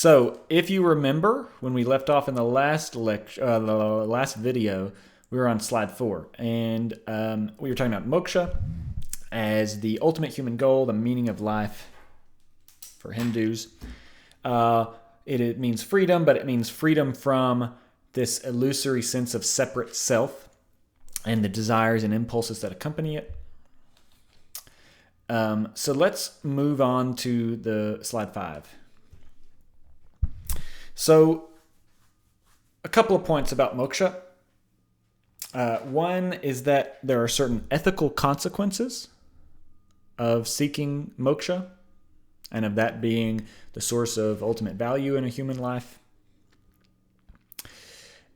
So, if you remember when we left off in the last the last video, we were on slide 4, and we were talking about moksha as the ultimate human goal, the meaning of life for Hindus. It means freedom, but it means freedom from this illusory sense of separate self and the desires and impulses that accompany it. So let's move on to the slide 5. So a couple of points about moksha. One is that there are certain ethical consequences of seeking moksha, and of that being the source of ultimate value in a human life.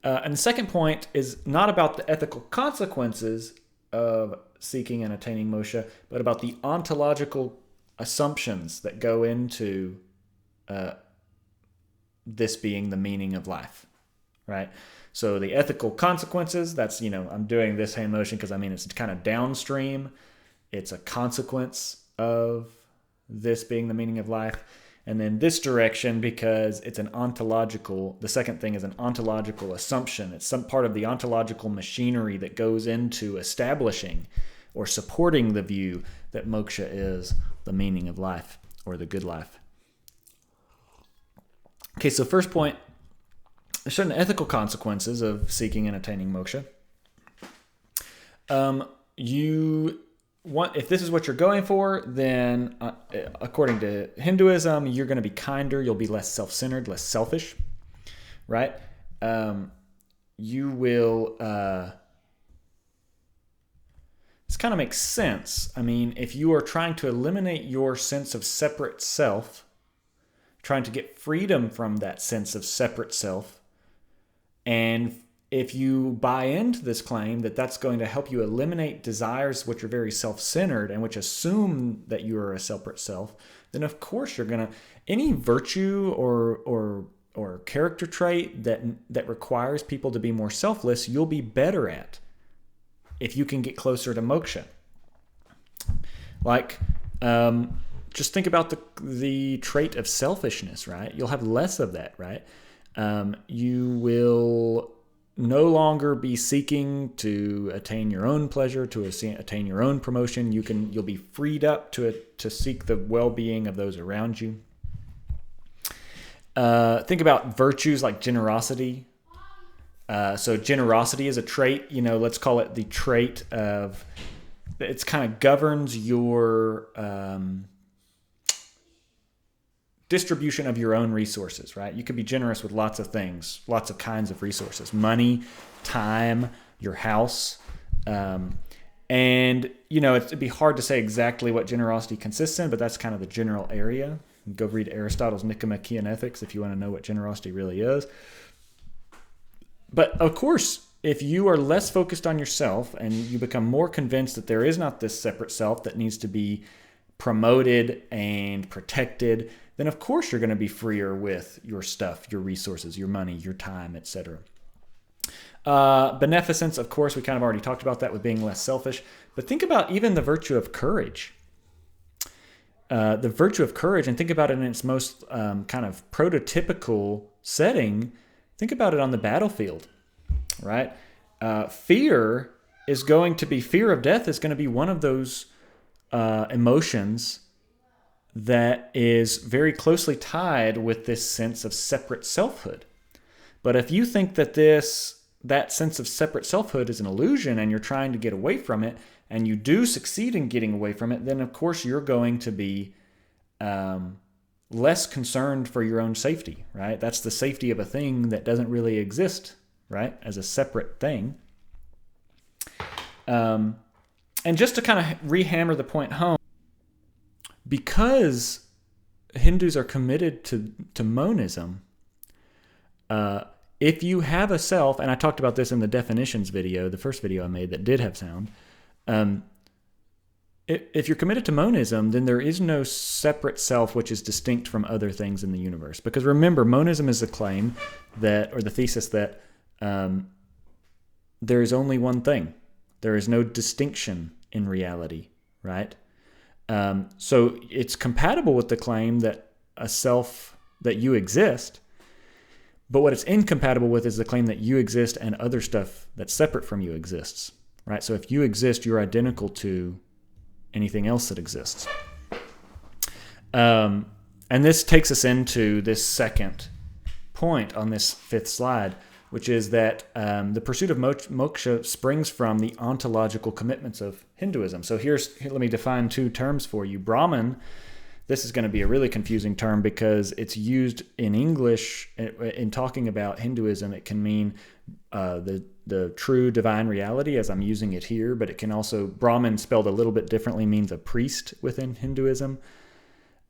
And the second point is not about the ethical consequences of seeking and attaining moksha, but about the ontological assumptions that go into this being the meaning of life, right? So the ethical consequences, that's, I'm doing this hand motion because it's kind of downstream. It's a consequence of this being the meaning of life. And then this direction, because it's the second thing is an ontological assumption. It's some part of the ontological machinery that goes into establishing or supporting the view that moksha is the meaning of life or the good life. Okay, so first point, there's certain ethical consequences of seeking and attaining moksha. If this is what you're going for, then according to Hinduism, you're going to be kinder. You'll be less self-centered, less selfish, right? You will. This kind of makes sense. If you are trying to eliminate your sense of separate self, trying to get freedom from that sense of separate self, and if you buy into this claim that that's going to help you eliminate desires which are very self-centered and which assume that you are a separate self, then of course you're going to, any virtue or character trait that requires people to be more selfless, you'll be better at if you can get closer to moksha. Like, just think about the trait of selfishness, right? You'll have less of that, right? You will no longer be seeking to attain your own pleasure, to attain your own promotion. You'll be freed up to seek the well-being of those around you. Think about virtues like generosity. So generosity is a trait, let's call it the trait of, it's kind of governs your distribution of your own resources, right? You could be generous with lots of things, lots of kinds of resources, money, time, your house. It'd be hard to say exactly what generosity consists in, but that's kind of the general area. Go read Aristotle's Nicomachean Ethics if you want to know what generosity really is. But of course, if you are less focused on yourself and you become more convinced that there is not this separate self that needs to be promoted and protected, then of course you're going to be freer with your stuff, your resources, your money, your time, etc. Beneficence, of course, we kind of already talked about that with being less selfish. But think about even the virtue of courage. The virtue of courage, and think about it in its most kind of prototypical setting. Think about it on the battlefield, right? Fear of death is going to be one of those emotions that is very closely tied with this sense of separate selfhood. But if you think that that sense of separate selfhood is an illusion and you're trying to get away from it, and you do succeed in getting away from it, then of course you're going to be less concerned for your own safety, right? That's the safety of a thing that doesn't really exist, right, as a separate thing. And just to kind of re-hammer the point home, because Hindus are committed to monism, if you have a self, and I talked about this in the definitions video, the first video I made that did have sound, if you're committed to monism, then there is no separate self which is distinct from other things in the universe. Because remember, monism is the claim that, or the thesis that there is only one thing. There is no distinction in reality, right? So it's compatible with the claim that a self that you exist. But what it's incompatible with is the claim that you exist and other stuff that's separate from you exists, right? So if you exist, you're identical to anything else that exists. And this takes us into this second point on this fifth slide, which is that the pursuit of moksha springs from the ontological commitments of Hinduism. So here, let me define two terms for you. Brahman, this is going to be a really confusing term because it's used in English in talking about Hinduism. It can mean the true divine reality as I'm using it here, but it can also, Brahman spelled a little bit differently means a priest within Hinduism.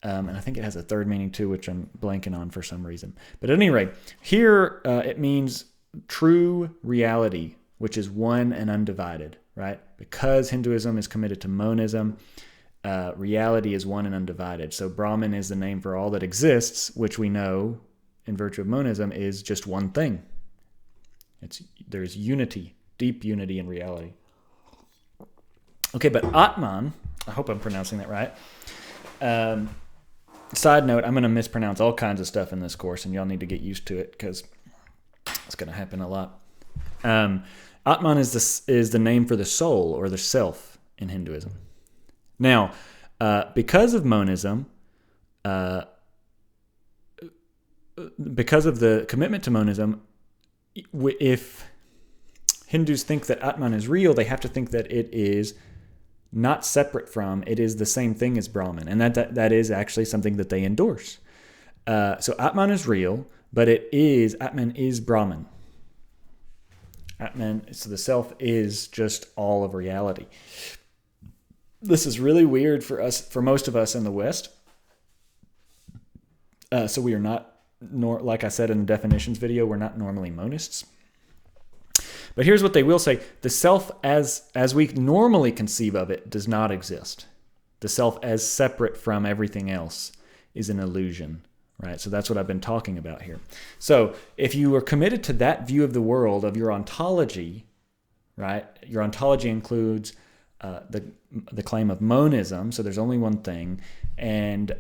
And I think it has a third meaning too, which I'm blanking on for some reason. But at any rate, here it means true reality, which is one and undivided, right? Because Hinduism is committed to monism, reality is one and undivided. So Brahman is the name for all that exists, which we know in virtue of monism is just one thing. There's unity, deep unity in reality. Okay, but Atman, I hope I'm pronouncing that right. Side note, I'm going to mispronounce all kinds of stuff in this course, and y'all need to get used to it because it's going to happen a lot. Atman is the name for the soul or the self in Hinduism. Now, because of monism, because of the commitment to monism, if Hindus think that Atman is real, they have to think that it is not separate from, it is the same thing as Brahman. And that is actually something that they endorse. So Atman is real, but Atman is Brahman. Atman, so the self is just all of reality. This is really weird for most of us in the West. So we are not, like I said in the definitions video, we're not normally monists. But here's what they will say. The self as we normally conceive of it does not exist. The self as separate from everything else is an illusion, right? So that's what I've been talking about here. So if you are committed to that view of the world, of your ontology, right? Your ontology includes the claim of monism, so there's only one thing, and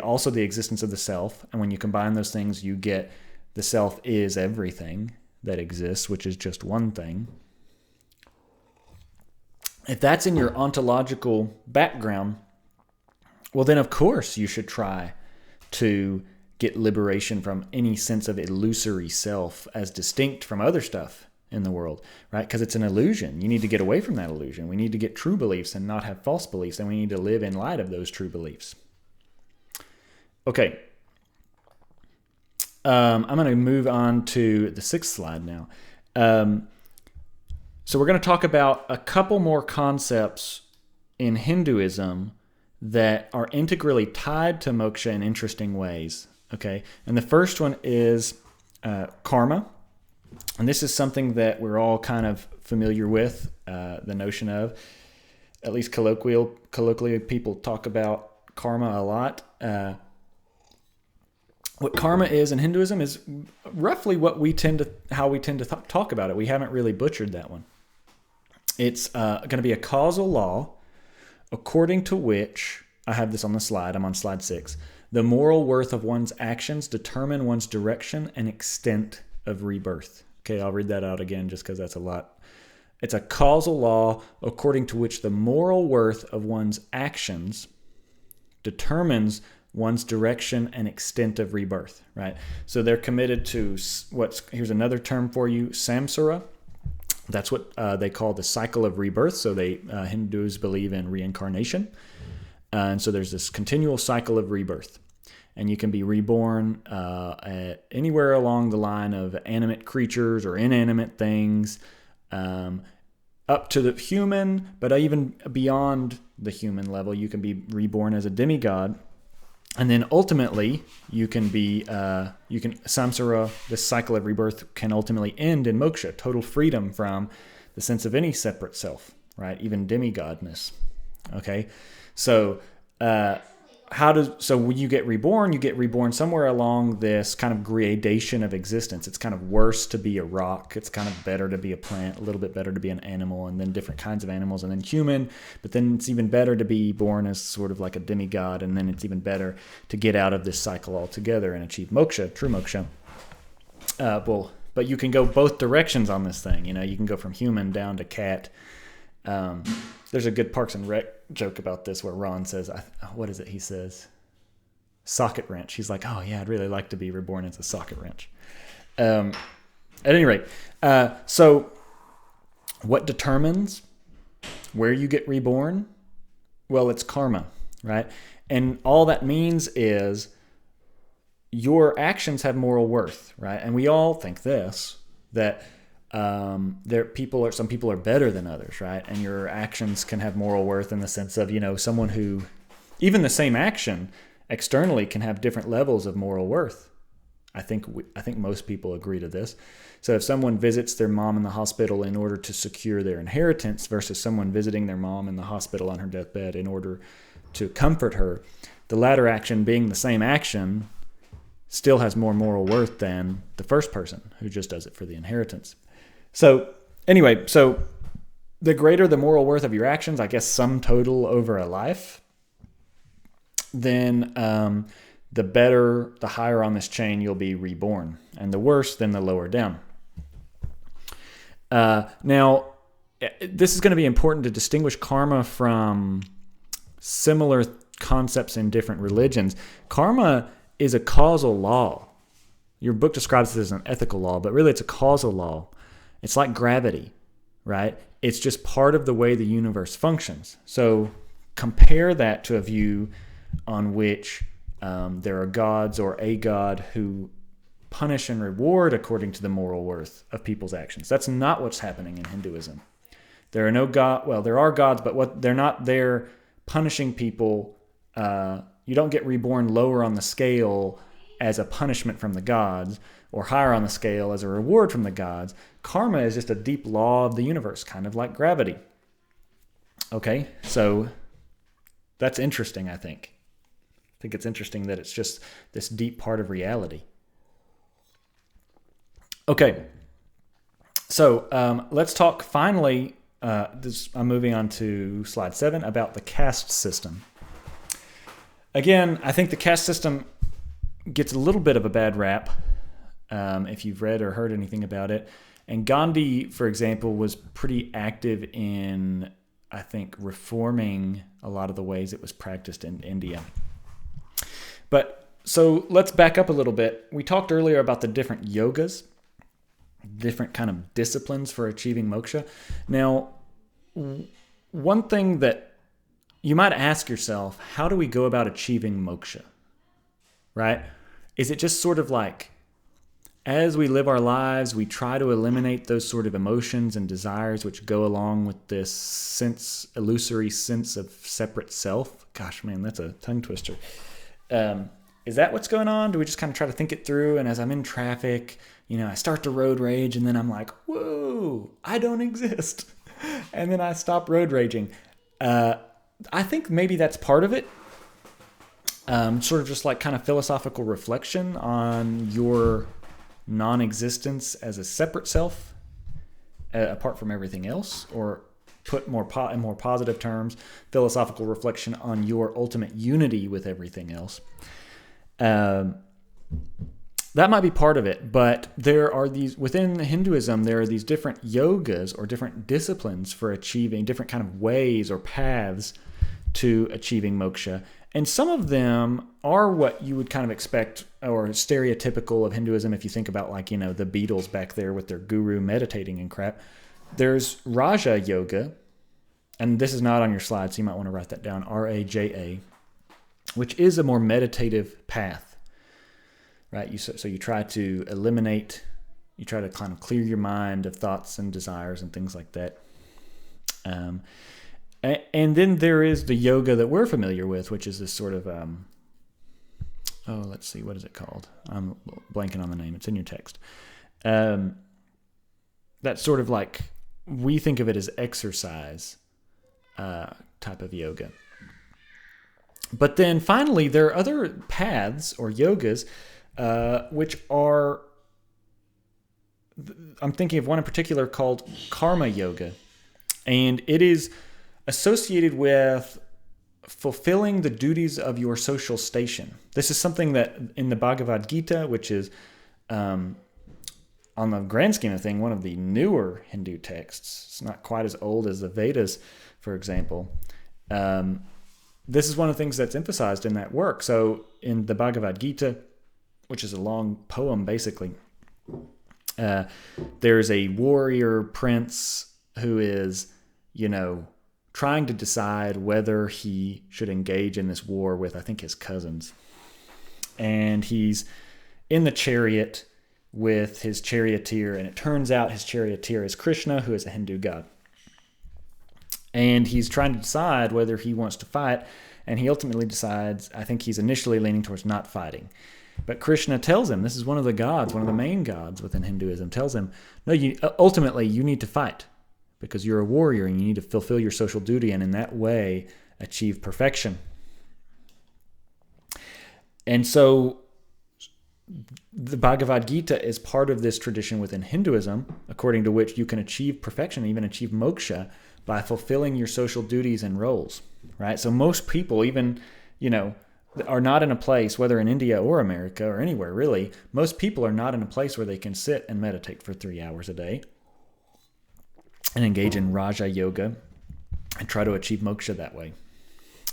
also the existence of the self. And when you combine those things, you get the self is everything that exists, which is just one thing. If that's in your ontological background, well then of course you should try to get liberation from any sense of illusory self as distinct from other stuff in the world, right? Because it's an illusion. You need to get away from that illusion. We need to get true beliefs and not have false beliefs, and we need to live in light of those true beliefs. Okay. I'm going to move on to the sixth slide now. So we're going to talk about a couple more concepts in Hinduism that are integrally tied to moksha in interesting ways. Okay, and the first one is karma. And this is something that we're all kind of familiar with, the notion of, at least colloquially people talk about karma a lot. What karma is in Hinduism is roughly how we tend to talk about it. We haven't really butchered that one. It's going to be a causal law according to which, I have this on the slide, I'm on slide 6, the moral worth of one's actions determine one's direction and extent of rebirth. Okay, I'll read that out again just because that's a lot. It's a causal law according to which the moral worth of one's actions determines one's direction and extent of rebirth, right? So they're committed to here's another term for you, samsara. That's what they call the cycle of rebirth. So Hindus believe in reincarnation. And so there's this continual cycle of rebirth. And you can be reborn anywhere along the line of animate creatures or inanimate things, up to the human, but even beyond the human level, you can be reborn as a demigod. And then ultimately, samsara, this cycle of rebirth, can ultimately end in moksha, total freedom from the sense of any separate self, right? Even demigodness. Okay, so so when you get reborn somewhere along this kind of gradation of existence. It's kind of worse to be a rock. It's kind of better to be a plant, a little bit better to be an animal, and then different kinds of animals, and then human. But then it's even better to be born as sort of like a demigod, and then it's even better to get out of this cycle altogether and achieve moksha, true moksha. But you can go both directions on this thing. You can go from human down to cat. There's a good Parks and Rec joke about this where Ron says, what is it he says? Socket wrench. He's like, oh yeah, I'd really like to be reborn as a socket wrench. At any rate, so what determines where you get reborn? Well, it's karma, right? And all that means is your actions have moral worth, right? And we all think this, that some people are better than others, right? And your actions can have moral worth in the sense of, someone who, even the same action externally can have different levels of moral worth. I think most people agree to this. So if someone visits their mom in the hospital in order to secure their inheritance versus someone visiting their mom in the hospital on her deathbed in order to comfort her, the latter action being the same action still has more moral worth than the first person who just does it for the inheritance. So anyway, the greater the moral worth of your actions, I guess sum total over a life, then the higher on this chain you'll be reborn, and the worse, then the lower down. Now, this is going to be important to distinguish karma from similar concepts in different religions. Karma is a causal law. Your book describes it as an ethical law, but really it's a causal law. It's like gravity, right? It's just part of the way the universe functions. So compare that to a view on which there are gods or a god who punish and reward according to the moral worth of people's actions. That's not what's happening in Hinduism. There are no god. Well, there are gods, but they're not there punishing people. You don't get reborn lower on the scale as a punishment from the gods, or higher on the scale as a reward from the gods. Karma is just a deep law of the universe, kind of like gravity. Okay, so that's interesting, I think. I think it's interesting that it's just this deep part of reality. Okay, so let's talk finally, I'm moving on to slide 7, about the caste system. Again, I think the caste system gets a little bit of a bad rap if you've read or heard anything about it. And Gandhi, for example, was pretty active in, I think, reforming a lot of the ways it was practiced in India. But so let's back up a little bit. We talked earlier about the different yogas, different kind of disciplines for achieving moksha. Now, one thing that you might ask yourself, how do we go about achieving moksha? Right? Is it just sort of like, as we live our lives, we try to eliminate those sort of emotions and desires which go along with this illusory sense of separate self? Gosh, man, that's a tongue twister. Is that what's going on? Do we just kind of try to think it through? And as I'm in traffic, I start to road rage, and then I'm like, whoa, I don't exist. And then I stop road raging. I think maybe that's part of it. Sort of just like kind of philosophical reflection on your non-existence as a separate self, apart from everything else, or put in more positive terms, philosophical reflection on your ultimate unity with everything else. That might be part of it, but there are within Hinduism, there are these different yogas or different disciplines for achieving different kind of ways or paths to achieving moksha. And some of them are what you would kind of expect or stereotypical of Hinduism if you think about the Beatles back there with their guru meditating and crap. There's Raja Yoga, and this is not on your slide, so you might want to write that down, R-A-J-A, which is a more meditative path, right? So you try to you try to kind of clear your mind of thoughts and desires and things like that. And then there is the yoga that we're familiar with, which is this sort of, let's see, what is it called? I'm blanking on the name. It's in your text. That's sort of like, we think of it as exercise type of yoga. But then finally, there are other paths or yogas, which are, I'm thinking of one in particular called karma yoga. And it is associated with fulfilling the duties of your social station. This is something that in the Bhagavad Gita, which is, on the grand scheme of things, one of the newer Hindu texts. It's not quite as old as the Vedas, for example. This is one of the things that's emphasized in that work. So in the Bhagavad Gita, which is a long poem, basically, there's a warrior prince who is, trying to decide whether he should engage in this war with, I think, his cousins. And he's in the chariot with his charioteer, and it turns out his charioteer is Krishna, who is a Hindu god. And he's trying to decide whether he wants to fight, and he ultimately decides, I think he's initially leaning towards not fighting. But Krishna tells him, this is one of the gods, one of the main gods within Hinduism, tells him, no, ultimately you need to fight because you're a warrior and you need to fulfill your social duty and in that way achieve perfection. And so the Bhagavad Gita is part of this tradition within Hinduism, according to which you can achieve perfection, even achieve moksha, by fulfilling your social duties and roles, right? So most people, even, are not in a place, whether in India or America or anywhere really, most people are not in a place where they can sit and meditate for 3 hours a day and engage in Raja Yoga and try to achieve moksha that way.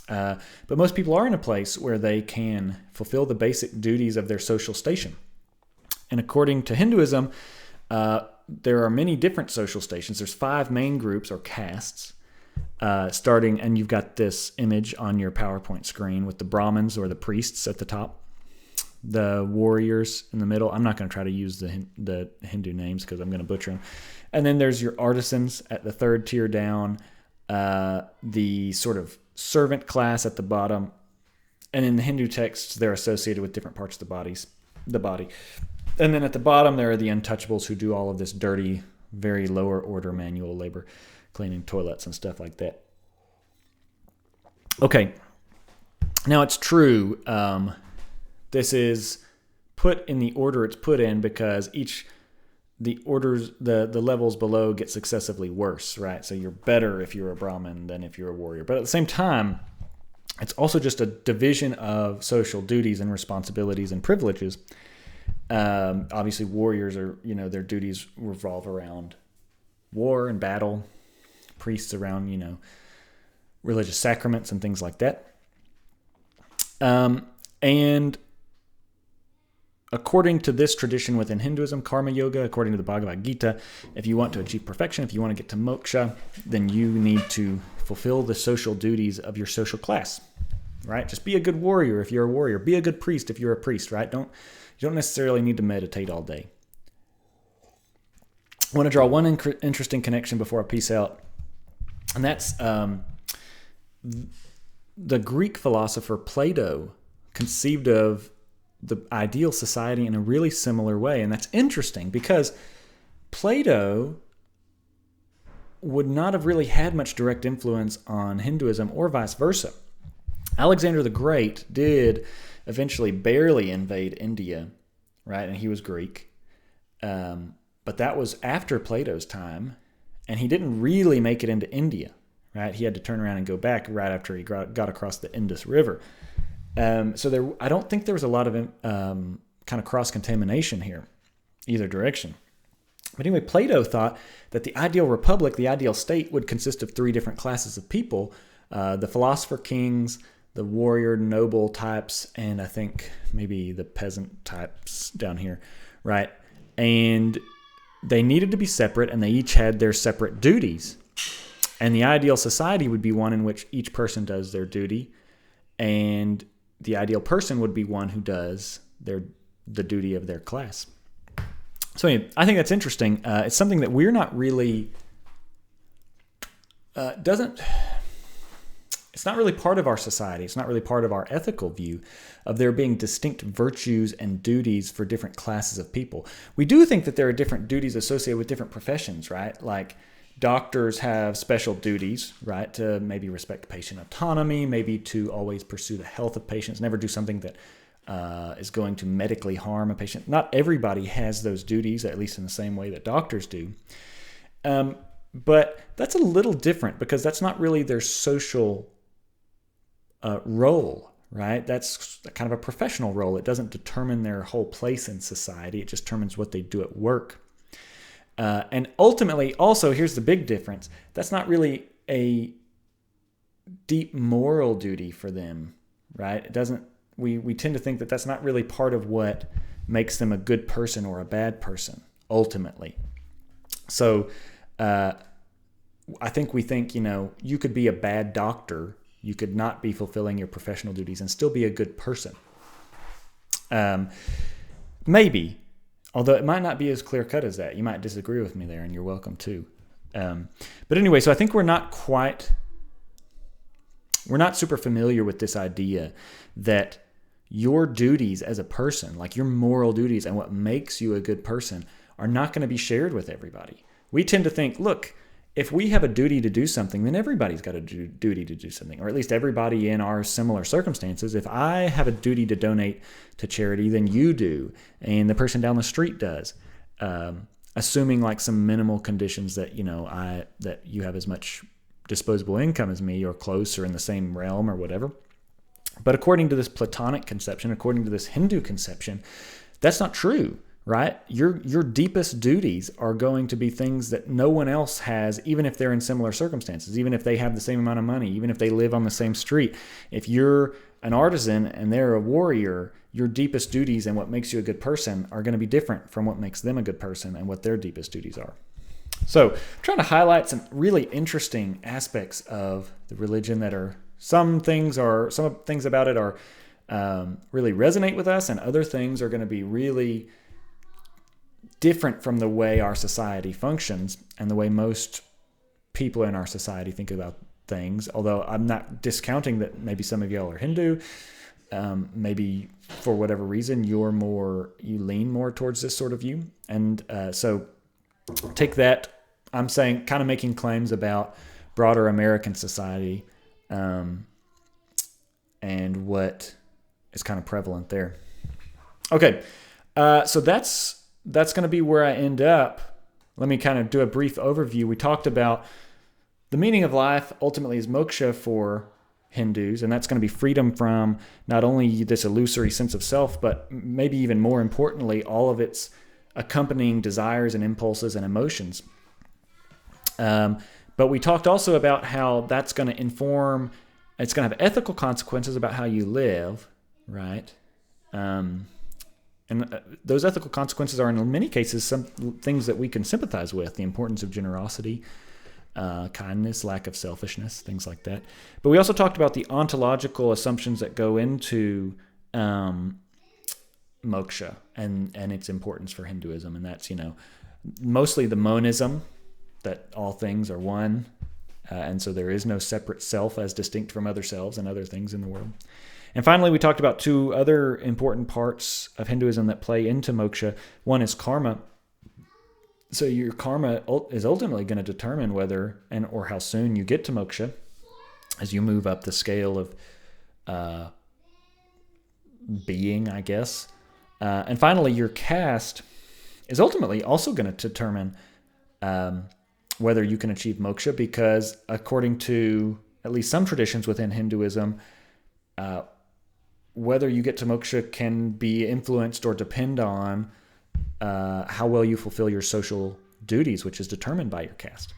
But most people are in a place where they can fulfill the basic duties of their social station. And according to Hinduism, there are many different social stations. There's 5 main groups or castes, starting, and you've got this image on your PowerPoint screen with the Brahmins or the priests at the top, the warriors in the middle. I'm not going to try to use the Hindu names because I'm going to butcher them. And then there's your artisans at the 3rd tier down, the sort of servant class at the bottom, and in the Hindu texts they're associated with different parts of the body. And then at the bottom there are the untouchables who do all of this dirty, very lower order manual labor, cleaning toilets and stuff like that. Okay, now it's true, this is put in the order it's put in because the orders, the levels below get successively worse, right? So you're better if you're a Brahmin than if you're a warrior. But at the same time, it's also just a division of social duties and responsibilities and privileges. Obviously, warriors are, their duties revolve around war and battle, priests around, religious sacraments and things like that. And according to this tradition within Hinduism, karma yoga, according to the Bhagavad Gita, if you want to achieve perfection, if you want to get to moksha, then you need to fulfill the social duties of your social class, right? Just be a good warrior if you're a warrior. Be a good priest if you're a priest, right? You don't necessarily need to meditate all day. I want to draw one interesting connection before I peace out, and that's the Greek philosopher Plato conceived of the ideal society in a really similar way. And that's interesting because Plato would not have really had much direct influence on Hinduism or vice versa. Alexander the Great did eventually barely invade India, right? And he was Greek. But that was after Plato's time, and he didn't really make it into India, right? He had to turn around and go back right after he got across the Indus River. So I don't think there was a lot of kind of cross-contamination here, either direction. But anyway, Plato thought that the ideal republic, the ideal state, would consist of 3 different classes of people: the philosopher kings, the warrior noble types, and I think maybe the peasant types down here, right? And they needed to be separate, and they each had their separate duties. And the ideal society would be one in which each person does their duty, and the ideal person would be one who does the duty of their class. So anyway, I think that's interesting. It's something that we're not really it's not really part of our society. It's not really part of our ethical view of there being distinct virtues and duties for different classes of people. We do think that there are different duties associated with different professions, right? Like doctors have special duties, right? To maybe respect patient autonomy, maybe to always pursue the health of patients, never do something that is going to medically harm a patient. Not everybody has those duties, at least in the same way that doctors do. But that's a little different because that's not really their social role, right? That's kind of a professional role. It doesn't determine their whole place in society. It just determines what they do at work. And ultimately, also, here's the big difference. That's not really a deep moral duty for them, right? It doesn't. We tend to think that that's not really part of what makes them a good person or a bad person, ultimately. So I think we think, you could be a bad doctor. You could not be fulfilling your professional duties and still be a good person. Maybe. Although it might not be as clear-cut as that. You might disagree with me there, and you're welcome to. But anyway, so I think we're not super familiar with this idea that your duties as a person, like your moral duties and what makes you a good person, are not going to be shared with everybody. We tend to think, look, if we have a duty to do something, then everybody's got a duty to do something, or at least everybody in our similar circumstances. If I have a duty to donate to charity, then you do, and the person down the street does, assuming like some minimal conditions that that you have as much disposable income as me, or close, or in the same realm, or whatever. But according to this Platonic conception, according to this Hindu conception, that's not true. Right? Your deepest duties are going to be things that no one else has, even if they're in similar circumstances, even if they have the same amount of money, even if they live on the same street. If you're an artisan and they're a warrior, your deepest duties and what makes you a good person are going to be different from what makes them a good person and what their deepest duties are. So I'm trying to highlight some really interesting aspects of the religion that are some things about it are really resonate with us, and other things are going to be really different from the way our society functions and the way most people in our society think about things. Although I'm not discounting that maybe some of y'all are Hindu. Maybe for whatever reason you lean more towards this sort of view. And so take that. I'm saying, kind of making claims about broader American society and what is kind of prevalent there. Okay, so that's going to be where I end up. Let me kind of do a brief overview. We talked about the meaning of life ultimately is moksha for Hindus, and that's going to be freedom from not only this illusory sense of self, but maybe even more importantly, all of its accompanying desires and impulses and emotions. But we talked also about how that's going to inform, it's going to have ethical consequences about how you live, right? And those ethical consequences are in many cases some things that we can sympathize with, the importance of generosity, kindness, lack of selfishness, things like that. But we also talked about the ontological assumptions that go into moksha and its importance for Hinduism. And that's, mostly the monism, that all things are one. And so there is no separate self as distinct from other selves and other things in the world. And finally, we talked about two other important parts of Hinduism that play into moksha. One is karma. So your karma is ultimately going to determine whether or how soon you get to moksha as you move up the scale of being, I guess. And finally, your caste is ultimately also going to determine whether you can achieve moksha, because according to at least some traditions within Hinduism, whether you get to moksha can be influenced or depend on how well you fulfill your social duties, which is determined by your caste.